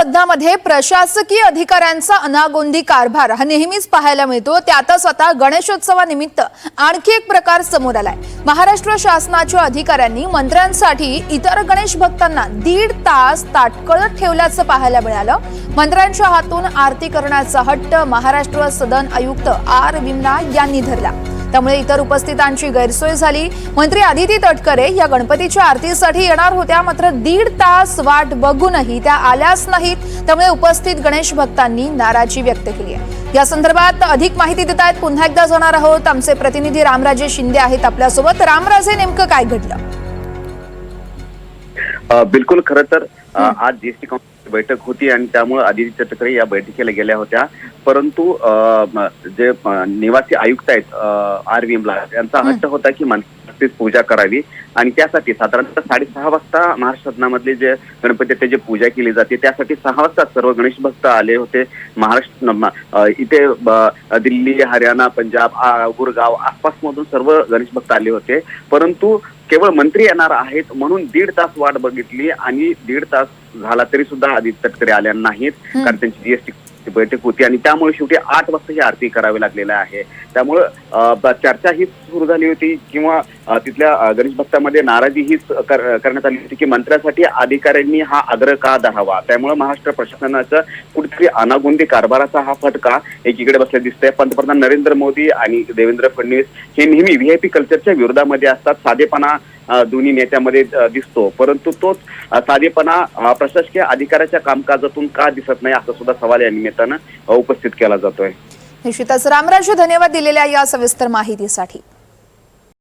पदामध्ये प्रशासकीय अधिकाऱ्यांचा अनागोंदी कारभार हा नेहमीच पाहायला मिळतो। त्यातच आता गणेशोत्सवानिमित्त आणखी एक प्रकार समोर आलाय। महाराष्ट्र शासनाच्या अधिकाऱ्यांनी मंत्र्यांसाठी इतर गणेश भक्तांना 1.5 तास ताटकळत ठेवल्याचं पाहायला मिळालं। मंत्र्यांच्या हातून आरती करण्याचा हट्ट महाराष्ट्र सदन आयुक्त आर विमला यांनी धरला, त्यामुळे इतर उपस्थितांची गैरसोय झाली। मंत्री आदिती तटकरे या गणपतीच्या आरतीसाठी येणार होत्या, मात्र 1.5 तास वाट बघूनही त्या आल्याच नाहीत, त्यामुळे उपस्थित गणेश भक्तांनी नाराजी व्यक्त केली आहे। या संदर्भात अधिक माहिती देत आहेत पुन्हा एकदा जाणार आहोत आमचे प्रतिनिधी रामराजे शिंदे आहेत आपल्यासोबत। रामराजे, नेमकं काय घडलं? बिलकुल, खरं तर आज जीएसटी काउन्सिल बैठक होती आणि त्यामुळे आदिती तटकरे या बैठकीला गेल्या होत्या, परंतु जे निवासी आयुक्त आहेत आर विमला यांचा हट्ट होता की मंत्र्यांचीच पूजा करावी आणि त्यासाठी साधारणतः 6:30 वाजता महाराष्ट्र सदनामधले जे गणपती त्याची पूजा केली जाते त्यासाठी 6 वाजता सर्व गणेश भक्त आले होते। महाराष्ट्र इथे दिल्ली, हरियाणा, पंजाब, गुरगाव आसपासमधून सर्व गणेश भक्त आले होते, परंतु केवळ मंत्री येणार आहेत म्हणून 1.5 तास वाट बघितली आणि 1.5 तास झाला तरी सुद्धा आदिती तटकरे आल्या नाहीत, कारण त्यांची जीएसटी बैठक होती आणि त्यामुळे शेवटी 8 वाजता ही आरती करावी लागलेली आहे। त्यामुळे चर्चा ही सुरू झाली होती किंवा तिथल्या गणेश भक्तांमध्ये नाराजी हीच करण्यात आली होती की मंत्र्यांसाठी अधिकाऱ्यांनी हा आग्रह का धरावा। त्यामुळे महाराष्ट्र प्रशासनाचा कुठेतरी अनागोंदी कारभाराचा हा फटका एकीकडे बसला दिसतोय। पंतप्रधान नरेंद्र मोदी आणि देवेंद्र फडणवीस हे नेहमी व्हीआयपी कल्चरच्या विरोधामध्ये असतात, साधेपणा दोन्ही नेत्यामध्ये दिसतो, परंतु तोच साधेपणा प्रशासकीय अधिकाऱ्याच्या कामकाजातून का दिसत नाही असा सुद्धा सवाल या निमित्तानं उपस्थित केला जातोय। निश्चितच रामराजे, धन्यवाद दिलेल्या या सविस्तर माहितीसाठी।